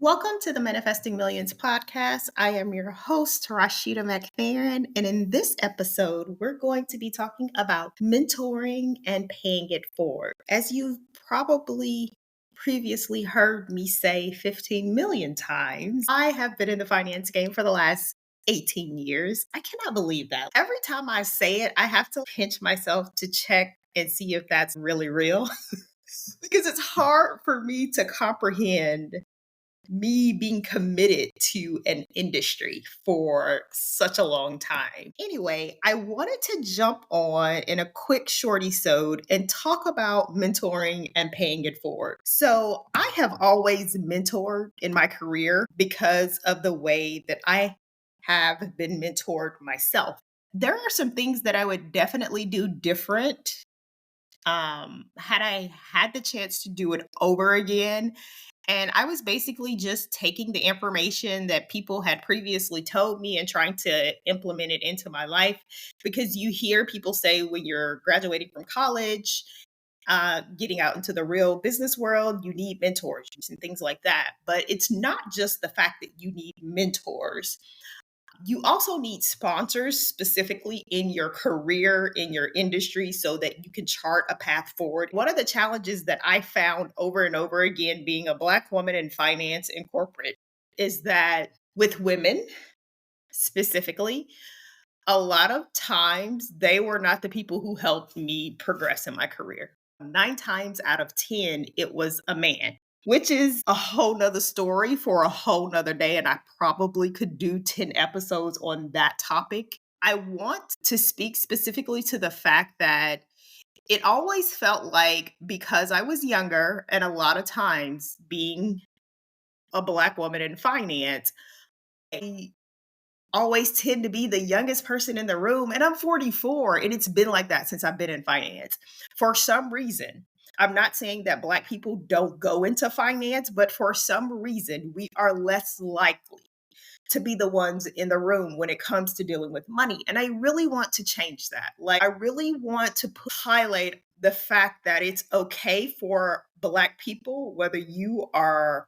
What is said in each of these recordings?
Welcome to the Manifesting Millions podcast. I am your host, Rashida McFerrin, and in this episode, we're going to be talking about mentoring and paying it forward. As you've probably previously heard me say 15 million times, I have been in the finance game for the last 18 years. I cannot believe that. Every time I say it, I have to pinch myself to check and see if that's really real because it's hard for me to comprehend me being committed to an industry for such a long time. Anyway, I wanted to jump on in a quick shorty sode and talk about mentoring and paying it forward. So I have always mentored in my career because of the way that I have been mentored myself. There are some things that I would definitely do different had I had the chance to do it over again. And I was basically just taking the information that people had previously told me and trying to implement it into my life. Because you hear people say when you're graduating from college, getting out into the real business world, you need mentors and things like that. But it's not just the fact that you need mentors. You also need sponsors specifically in your career, in your industry, so that you can chart a path forward. One of the challenges that I found over and over again being a Black woman in finance and corporate is that with women specifically, a lot of times they were not the people who helped me progress in my career. 9 times out of 10, it was a man, which is a whole nother story for a whole nother day. And I probably could do 10 episodes on that topic. I want to speak specifically to the fact that it always felt like because I was younger and a lot of times being a Black woman in finance, I always tend to be the youngest person in the room. And I'm 44, and it's been like that since I've been in finance. For some reason, I'm not saying that Black people don't go into finance, but for some reason, we are less likely to be the ones in the room when it comes to dealing with money. And I really want to change that. I really want to highlight the fact that it's okay for Black people, whether you are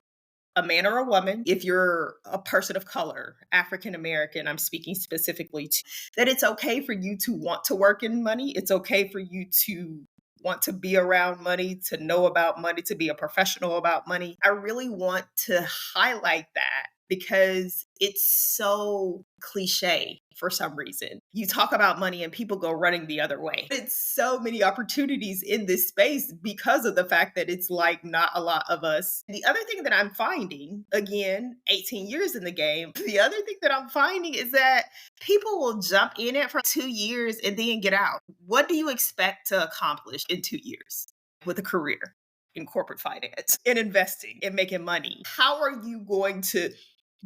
a man or a woman, if you're a person of color, African American, I'm speaking specifically to, that it's okay for you to want to work in money. It's okay for you to want to be around money, to know about money, to be a professional about money. I really want to highlight that because it's so cliche for some reason. You talk about money and people go running the other way. It's so many opportunities in this space because of the fact that it's like not a lot of us. The other thing that I'm finding, again, 18 years in the game, the other thing that I'm finding is that people will jump in it for 2 years and then get out. What do you expect to accomplish in 2 years with a career in corporate finance, in investing, in making money? How are you going to?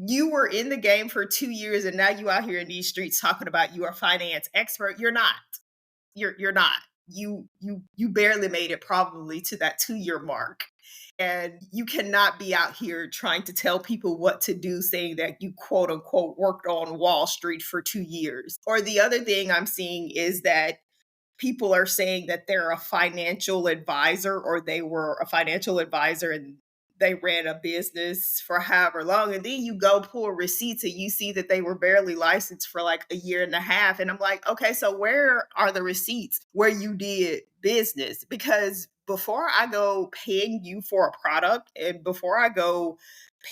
You were in the game for 2 years and now you out here in these streets talking about you are a finance expert. You're not. You're not. You barely made it probably to that 2 year mark. And you cannot be out here trying to tell people what to do, saying that you quote unquote worked on Wall Street for 2 years. Or the other thing I'm seeing is that people are saying that they're a financial advisor or they were a financial advisor and they ran a business for however long. And then you go pull receipts and you see that they were barely licensed for like a year and a half. And I'm like, okay, so where are the receipts where you did business? Because before I go paying you for a product and before I go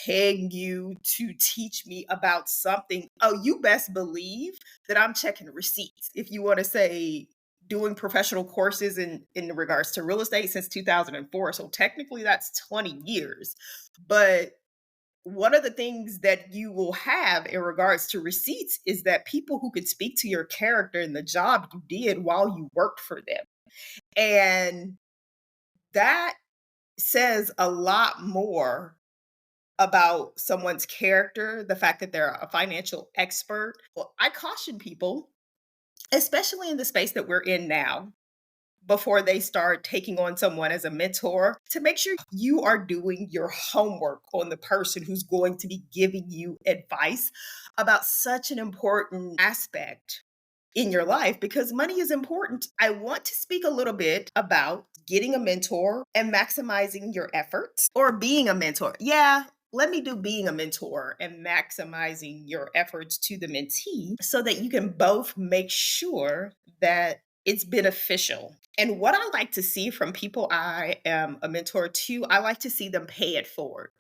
paying you to teach me about something, oh, you best believe that I'm checking receipts. If you want to say doing professional courses in regards to real estate since 2004. So technically that's 20 years. But one of the things that you will have in regards to receipts is that people who could speak to your character and the job you did while you worked for them. And that says a lot more about someone's character, the fact that they're a financial expert. Well, I caution people, especially in the space that we're in now, before they start taking on someone as a mentor, to make sure you are doing your homework on the person who's going to be giving you advice about such an important aspect in your life because money is important. I want to speak a little bit about getting a mentor and maximizing your efforts or being a mentor. Yeah, let me do being a mentor and maximizing your efforts to the mentee so that you can both make sure that it's beneficial. And what I like to see from people I am a mentor to, I like to see them pay it forward.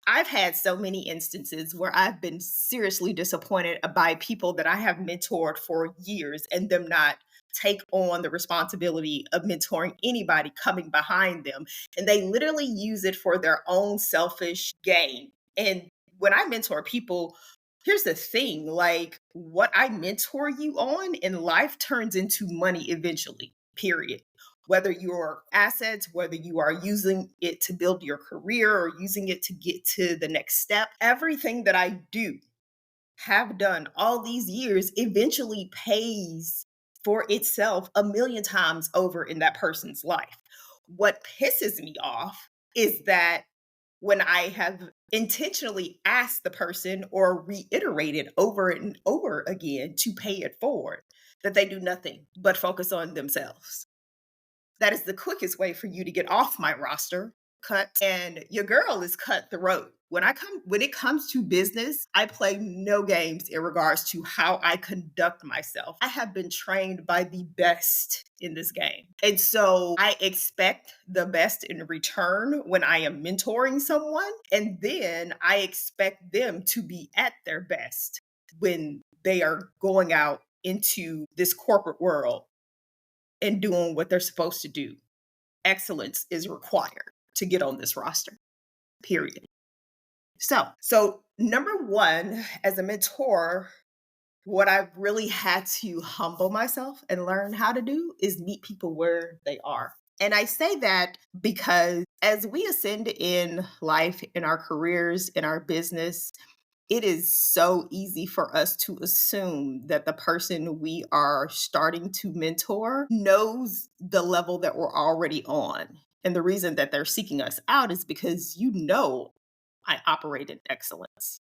I've had so many instances where I've been seriously disappointed by people that I have mentored for years and them not take on the responsibility of mentoring anybody coming behind them. And they literally use it for their own selfish gain. And when I mentor people, here's the thing, like what I mentor you on in life turns into money eventually, period. Whether your assets, whether you are using it to build your career or using it to get to the next step, everything that I do, have done all these years eventually pays for itself a million times over in that person's life. What pisses me off is that when I have intentionally asked the person or reiterated over and over again to pay it forward, that they do nothing but focus on themselves. That is the quickest way for you to get off my roster. Cut, and your girl is cutthroat. When it comes to business, I play no games in regards to how I conduct myself. I have been trained by the best in this game. And so I expect the best in return when I am mentoring someone. And then I expect them to be at their best when they are going out into this corporate world and doing what they're supposed to do. Excellence is required to get on this roster, period. So number one, as a mentor, what I've really had to humble myself and learn how to do is meet people where they are. And I say that because as we ascend in life, in our careers, in our business, it is so easy for us to assume that the person we are starting to mentor knows the level that we're already on. And the reason that they're seeking us out is because I operate in excellence.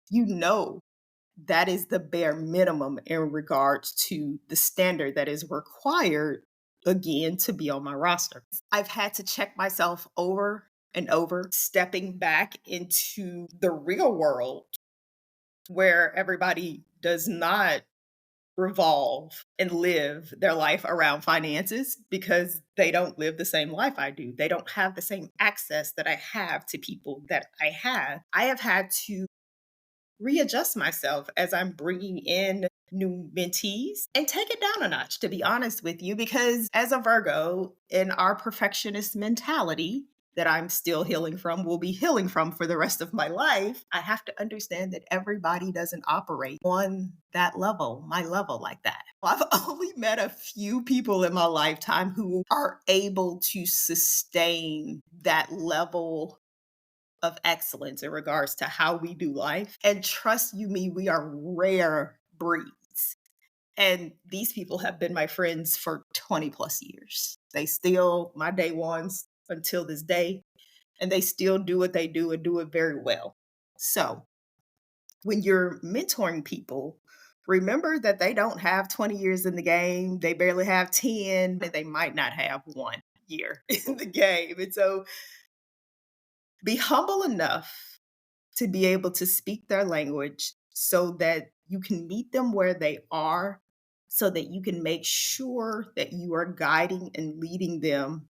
That is the bare minimum in regards to the standard that is required, again, to be on my roster. I've had to check myself over and over, stepping back into the real world where everybody does not revolve and live their life around finances because they don't live the same life I do. They don't have the same access that I have to people that I have. I have had to readjust myself as I'm bringing in new mentees and take it down a notch, to be honest with you, because as a Virgo, in our perfectionist mentality, that I'm still healing from, will be healing from for the rest of my life, I have to understand that everybody doesn't operate on that level, my level like that. I've only met a few people in my lifetime who are able to sustain that level of excellence in regards to how we do life. And trust you me, we are rare breeds. And these people have been my friends for 20 plus years. They still my day ones until this day, and they still do what they do and do it very well. So when you're mentoring people, remember that they don't have 20 years in the game. They barely have 10, and they might not have 1 year in the game. And so be humble enough to be able to speak their language so that you can meet them where they are, so that you can make sure that you are guiding and leading them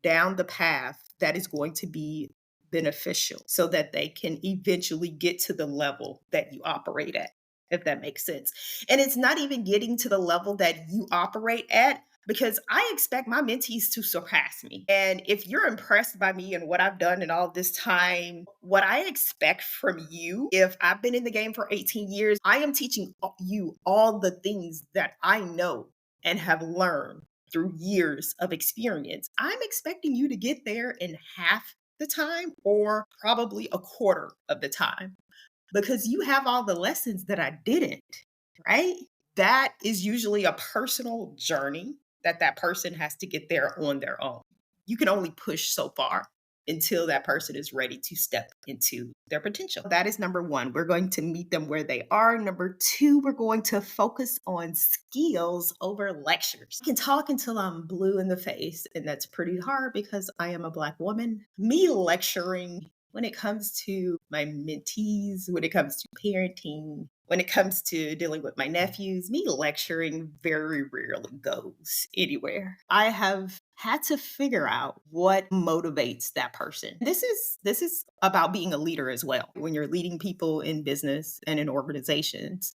down the path that is going to be beneficial so that they can eventually get to the level that you operate at, if that makes sense. And it's not even getting to the level that you operate at, because I expect my mentees to surpass me. And if you're impressed by me and what I've done in all this time, what I expect from you, if I've been in the game for 18 years, I am teaching you all the things that I know and have learned through years of experience. I'm expecting you to get there in half the time or probably a quarter of the time because you have all the lessons that I didn't, right? That is usually a personal journey that person has to get there on their own. You can only push so far until that person is ready to step into their potential. That is number one. We're going to meet them where they are. Number two, we're going to focus on skills over lectures. I can talk until I'm blue in the face, and that's pretty hard because I am a Black woman. Me lecturing when it comes to my mentees, when it comes to parenting, when it comes to dealing with my nephews, me lecturing very rarely goes anywhere. I have had to figure out what motivates that person. This is about being a leader as well. When you're leading people in business and in organizations,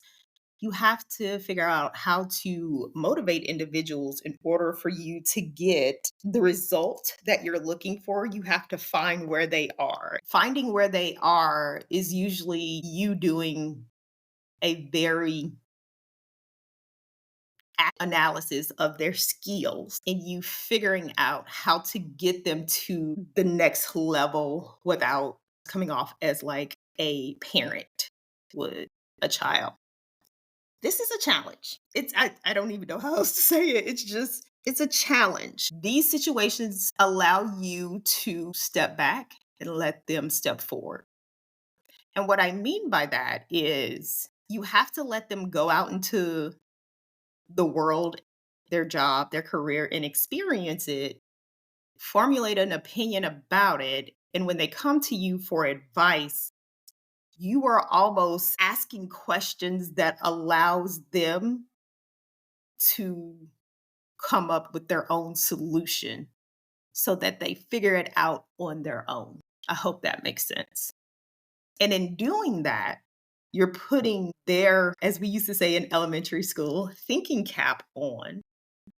you have to figure out how to motivate individuals in order for you to get the result that you're looking for. You have to find where they are. Finding where they are is usually you doing a very analysis of their skills and you figuring out how to get them to the next level without coming off as like a parent would a child. This is a challenge. I don't even know how else to say it. It's a challenge. These situations allow you to step back and let them step forward. And what I mean by that is you have to let them go out into the world, their job, their career, and experience it, formulate an opinion about it. And when they come to you for advice, you are almost asking questions that allows them to come up with their own solution so that they figure it out on their own. I hope that makes sense. And in doing that, you're putting their, as we used to say in elementary school, thinking cap on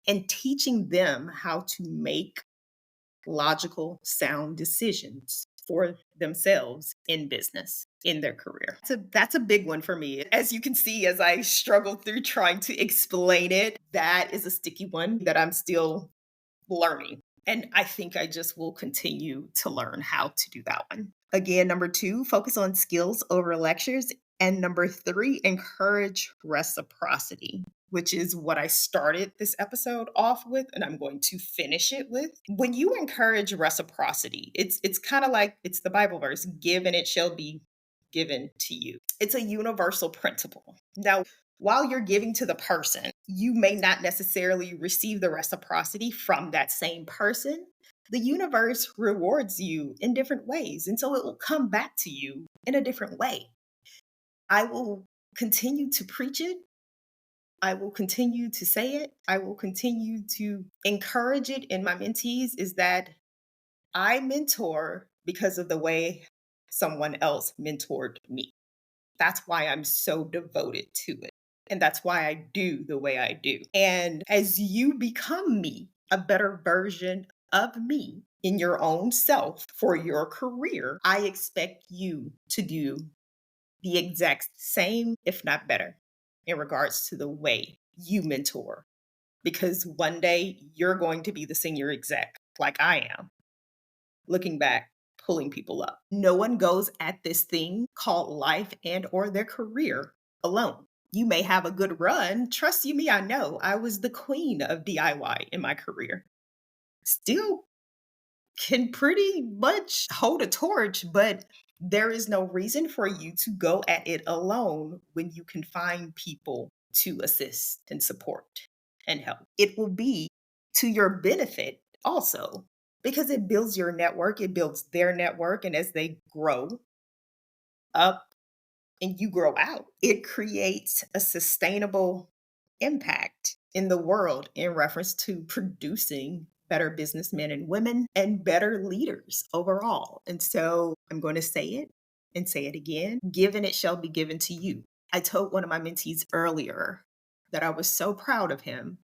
and teaching them how to make logical, sound decisions for themselves in business, in their career. That's a big one for me. As you can see, as I struggle through trying to explain it, that is a sticky one that I'm still learning. And I think I just will continue to learn how to do that one. Again, number 2, focus on skills over lectures. And number 3, encourage reciprocity, which is what I started this episode off with, and I'm going to finish it with. When you encourage reciprocity, it's kind of like it's the Bible verse, give and it shall be given to you. It's a universal principle. Now, while you're giving to the person, you may not necessarily receive the reciprocity from that same person. The universe rewards you in different ways, and so it will come back to you in a different way. I will continue to preach it. I will continue to say it. I will continue to encourage it in my mentees is that I mentor because of the way someone else mentored me. That's why I'm so devoted to it. And that's why I do the way I do. And as you become me, a better version of me in your own self for your career, I expect you to do the exact same, if not better, in regards to the way you mentor. Because one day you're going to be the senior exec, like I am, looking back, pulling people up. No one goes at this thing called life and or their career alone. You may have a good run. Trust you me, I know. I was the queen of DIY in my career. Still can pretty much hold a torch, but there is no reason for you to go at it alone when you can find people to assist and support and help. It will be to your benefit also because it builds your network, it builds their network. And as they grow up and you grow out, it creates a sustainable impact in the world in reference to producing better businessmen and women and better leaders overall. And so I'm going to say it and say it again. Given it shall be given to you. I told one of my mentees earlier that I was so proud of him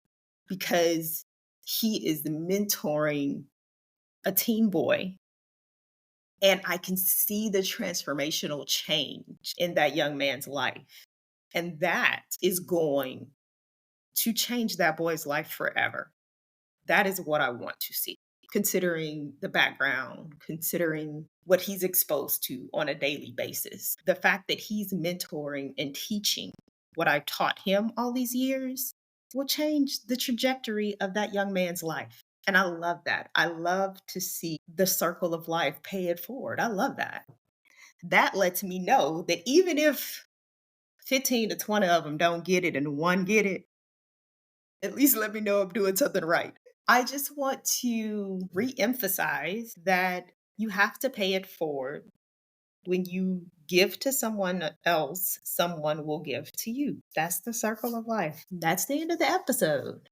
because he is mentoring a teen boy. And I can see the transformational change in that young man's life. And that is going to change that boy's life forever. That is what I want to see, considering the background, considering what he's exposed to on a daily basis. The fact that he's mentoring and teaching what I've taught him all these years will change the trajectory of that young man's life. And I love that. I love to see the circle of life pay it forward. I love that. That lets me know that even if 15 to 20 of them don't get it and one get it, at least let me know I'm doing something right. I just want to re-emphasize that you have to pay it forward. When you give to someone else, someone will give to you. That's the circle of life. That's the end of the episode.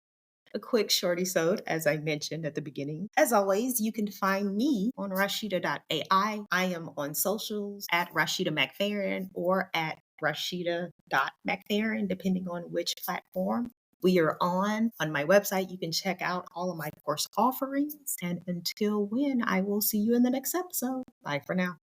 A quick shorty sode, as I mentioned at the beginning. As always, you can find me on Rashida.ai. I am on socials at Rashida McFerrin or at Rashida.McFerrin, depending on which platform we are on. On my website, you can check out all of my course offerings. And until when, I will see you in the next episode. Bye for now.